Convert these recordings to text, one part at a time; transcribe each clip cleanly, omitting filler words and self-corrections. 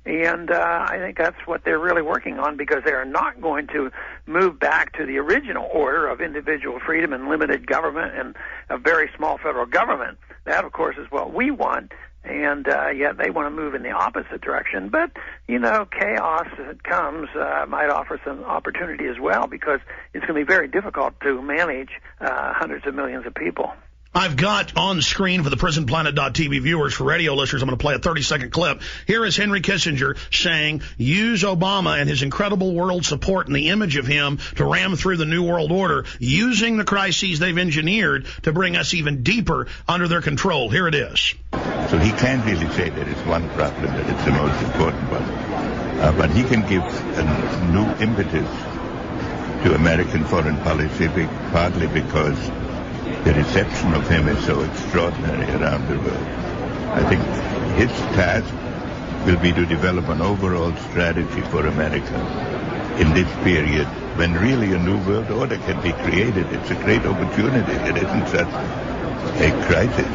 And I think that's what they're really working on, because they are not going to move back to the original order of individual freedom and limited government and a very small federal government. That, of course, is what we want. And yet they want to move in the opposite direction. But, chaos as it comes might offer some opportunity as well, because it's going to be very difficult to manage hundreds of millions of people. I've got on the screen for the PrisonPlanet.tv viewers, for radio listeners, I'm going to play a 30-second clip. Here is Henry Kissinger saying, use Obama and his incredible world support and the image of him to ram through the New World Order, using the crises they've engineered to bring us even deeper under their control. Here it is. So he can't really say there is one problem that is the most important one. But he can give a new impetus to American foreign policy, partly because the reception of him is so extraordinary around the world. I think his task will be to develop an overall strategy for America in this period when really a new world order can be created. It's a great opportunity. It isn't such a crisis.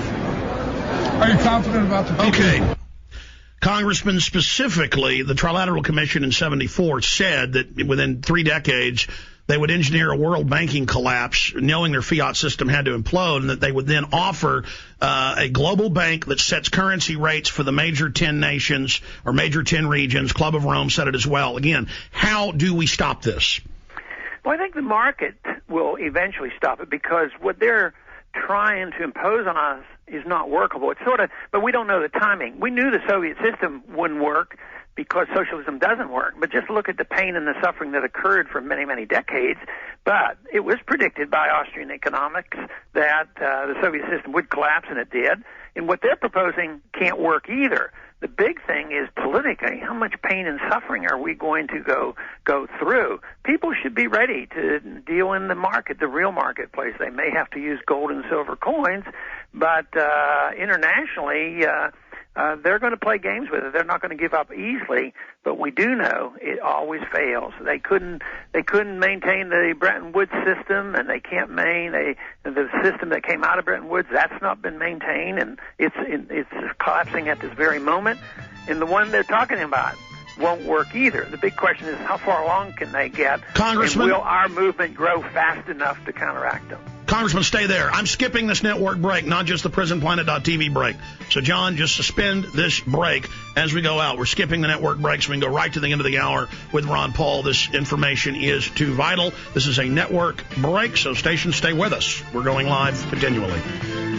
Are you confident about the people? Okay. Congressman, specifically, the Trilateral Commission in 74 said that within 3 decades, they would engineer a world banking collapse, knowing their fiat system had to implode, and that they would then offer a global bank that sets currency rates for the major 10 nations or major 10 regions. Club of Rome said it as well. Again, how do we stop this? Well, I think the market will eventually stop it, because what they're trying to impose on us is not workable. It's but we don't know the timing. We knew the Soviet system wouldn't work, because socialism doesn't work. But just look at the pain and the suffering that occurred for many, many decades. But it was predicted by Austrian economics that the Soviet system would collapse, and it did. And what they're proposing can't work either. The big thing is politically, how much pain and suffering are we going to go through? People should be ready to deal in the market, the real marketplace. They may have to use gold and silver coins, but internationally, they're going to play games with it. They're not going to give up easily, but we do know it always fails. They couldn't maintain the Bretton Woods system, and they can't maintain the system that came out of Bretton Woods. That's not been maintained, and it's collapsing at this very moment. And the one they're talking about won't work either. The big question is, how far along can they get? Congressman, and will our movement grow fast enough to counteract them? Congressman, stay there. I'm skipping this network break, not just the PrisonPlanet.tv break. So, John, just suspend this break as we go out. We're skipping the network break so we can go right to the end of the hour with Ron Paul. This information is too vital. This is a network break, so stations, stay with us. We're going live continually.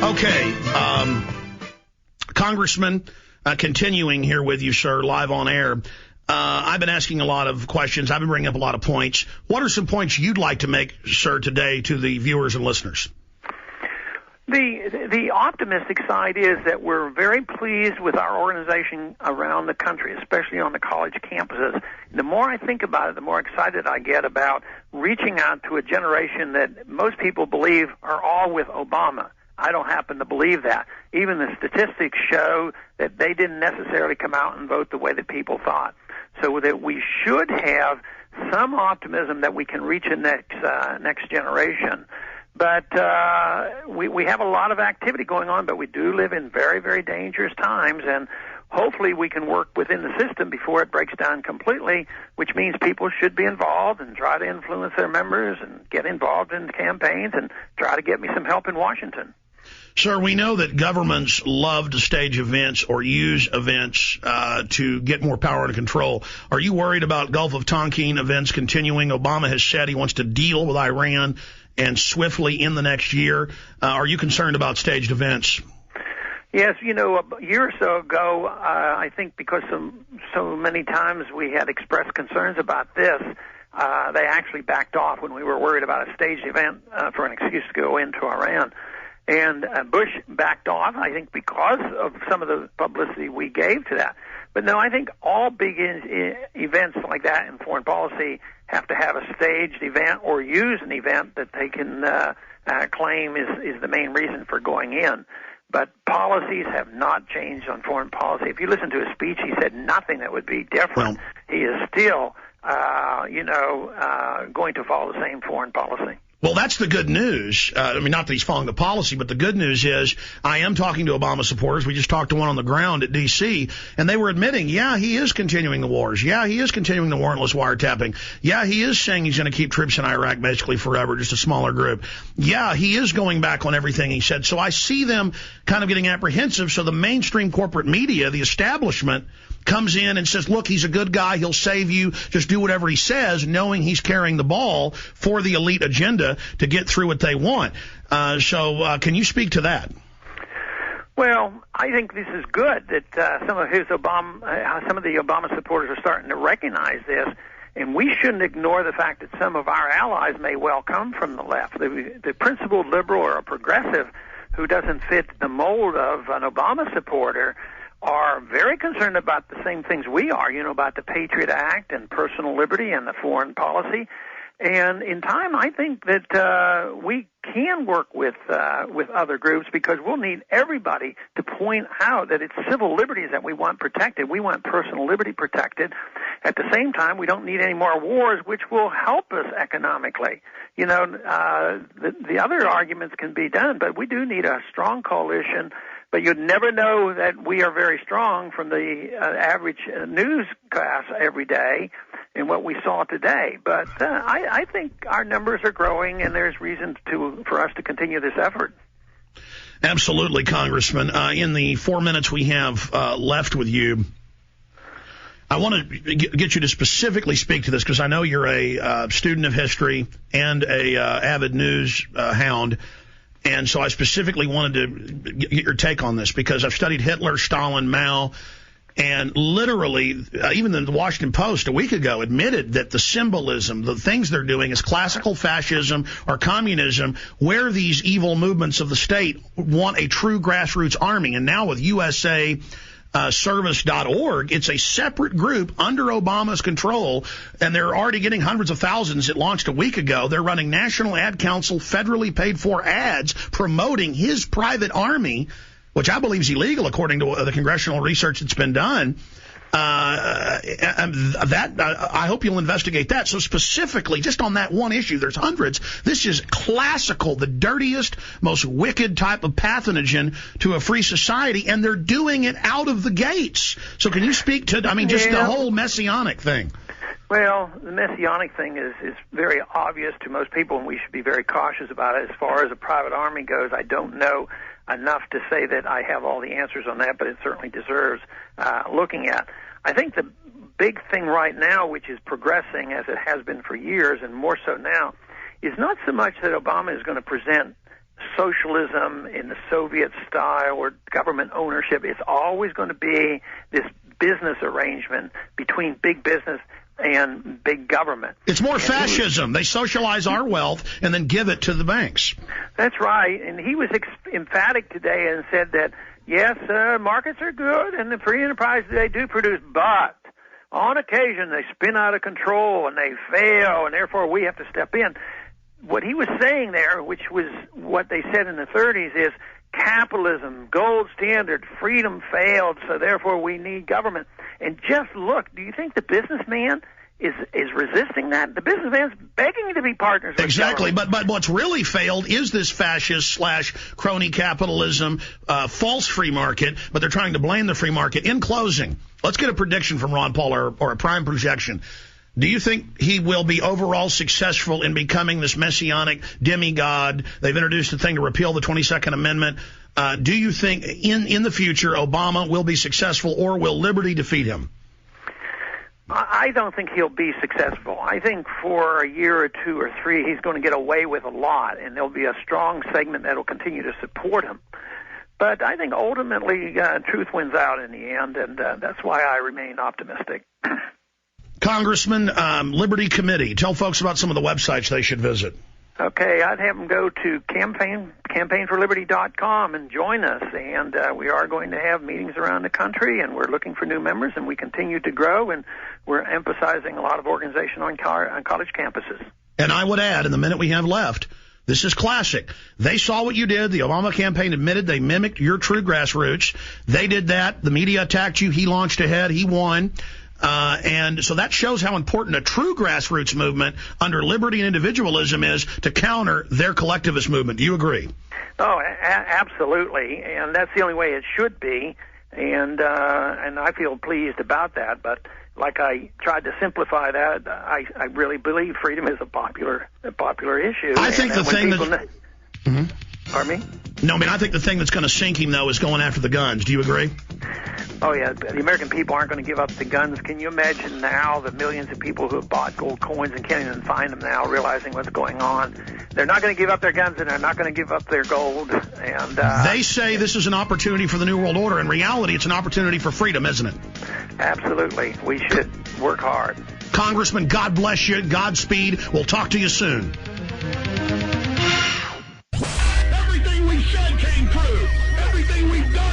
Okay, Congressman, continuing here with you, sir, live on air. I've been asking a lot of questions. I've been bringing up a lot of points. What are some points you'd like to make, sir, today to the viewers and listeners? The optimistic side is that we're very pleased with our organization around the country, especially on the college campuses. The more I think about it, the more excited I get about reaching out to a generation that most people believe are all with Obama. I don't happen to believe that. Even the statistics show that they didn't necessarily come out and vote the way that people thought. So that we should have some optimism that we can reach a next generation. But we have a lot of activity going on, but we do live in very, very dangerous times, and hopefully we can work within the system before it breaks down completely, which means people should be involved and try to influence their members and get involved in campaigns and try to get me some help in Washington. Sir, we know that governments love to stage events or use events to get more power and control. Are you worried about Gulf of Tonkin events continuing? Obama has said he wants to deal with Iran and swiftly in the next year. Are you concerned about staged events? Yes, a year or so ago, I think because so many times we had expressed concerns about this, they actually backed off when we were worried about a staged event for an excuse to go into Iran. And Bush backed off, I think, because of some of the publicity we gave to that. But no, I think all big events like that in foreign policy have to have a staged event or use an event that they can claim is the main reason for going in. But policies have not changed on foreign policy. If you listen to his speech, he said nothing that would be different. Well, he is still, going to follow the same foreign policy. Well, that's the good news. I mean, not that he's following the policy, but the good news is I am talking to Obama supporters. We just talked to one on the ground at D.C., and they were admitting, yeah, he is continuing the wars. Yeah, he is continuing the warrantless wiretapping. Yeah, he is saying he's going to keep troops in Iraq basically forever, just a smaller group. Yeah, he is going back on everything he said. So I see them kind of getting apprehensive. So the mainstream corporate media, the establishment, comes in and says, look, he's a good guy, he'll save you, just do whatever he says, knowing he's carrying the ball for the elite agenda to get through what they want. So can you speak to that? Well, I think this is good that some of the Obama supporters are starting to recognize this, and we shouldn't ignore the fact that some of our allies may well come from the left. The principled liberal or a progressive who doesn't fit the mold of an Obama supporter are very concerned about the same things we are, about the Patriot Act and personal liberty and the foreign policy. And in time, I think that we can work with other groups, because we'll need everybody to point out that it's civil liberties that we want protected. We want personal liberty protected. At the same time, we don't need any more wars, which will help us economically. The other arguments can be done, but we do need a strong coalition. But you'd never know that we are very strong from the average newscast every day in what we saw today. But I think our numbers are growing, and there's reason for us to continue this effort. Absolutely, Congressman. In the 4 minutes we have left with you, I want to get you to specifically speak to this, because I know you're a student of history and a avid news hound. And so I specifically wanted to get your take on this, because I've studied Hitler, Stalin, Mao, and literally even the Washington Post a week ago admitted that the symbolism, the things they're doing is classical fascism or communism, where these evil movements of the state want a true grassroots army. And now with USA Service.org, it's a separate group under Obama's control, and they're already getting hundreds of thousands. It launched a week ago. They're running National Ad Council federally paid for ads promoting his private army, which I believe is illegal according to the congressional research that's been done. I hope you'll investigate that. So specifically, just on that one issue, there's hundreds. This is classical, the dirtiest, most wicked type of pathogen to a free society, and they're doing it out of the gates. So can you speak to, the whole messianic thing? Well, the messianic thing is very obvious to most people, and we should be very cautious about it. As far as a private army goes, I don't know enough to say that I have all the answers on that, but it certainly deserves looking at. I think the big thing right now, which is progressing as it has been for years and more so now, is not so much that Obama is going to present socialism in the Soviet style or government ownership. It's always going to be this business arrangement between big business and big government. It's more fascism. They socialize our wealth and then give it to the banks. That's right. And he was emphatic today and said that, yes, markets are good and the free enterprise they do produce, but on occasion they spin out of control and they fail, and therefore we have to step in. What he was saying there, which was what they said in the 30s, is capitalism, gold standard, freedom failed, so therefore we need government. And just look, do you think the businessman is resisting that? The businessman's begging to be partners with exactly, government. but what's really failed is this fascist / crony capitalism, false free market, but they're trying to blame the free market. In closing, let's get a prediction from Ron Paul or a prime projection. Do you think he will be overall successful in becoming this messianic demigod? They've introduced a thing to repeal the 22nd Amendment. Do you think in the future Obama will be successful, or will liberty defeat him? I don't think he'll be successful. I think for a year or two or three he's going to get away with a lot, and there'll be a strong segment that will continue to support him. But I think ultimately truth wins out in the end, and that's why I remain optimistic. Congressman, Liberty Committee, tell folks about some of the websites they should visit. Okay, I'd have them go to campaignforliberty.com and join us. And we are going to have meetings around the country, and we're looking for new members, and we continue to grow, and we're emphasizing a lot of organization on college campuses. And I would add, in the minute we have left, this is classic. They saw what you did. The Obama campaign admitted they mimicked your true grassroots. They did that. The media attacked you. He launched ahead. He won. And so that shows how important a true grassroots movement under liberty and individualism is to counter their collectivist movement. Do you agree? Oh, absolutely, and that's the only way it should be, and I feel pleased about that. But like I tried to simplify that, I really believe freedom is a popular issue. I think the thing that... Pardon me? No, I mean, I think the thing that's going to sink him, though, is going after the guns. Do you agree? Oh, yeah. The American people aren't going to give up the guns. Can you imagine now the millions of people who have bought gold coins and can't even find them now, realizing what's going on? They're not going to give up their guns, and they're not going to give up their gold. And they say this is an opportunity for the New World Order. In reality, it's an opportunity for freedom, isn't it? Absolutely. We should work hard. Congressman, God bless you. Godspeed. We'll talk to you soon. Everything we said came true. Everything we've done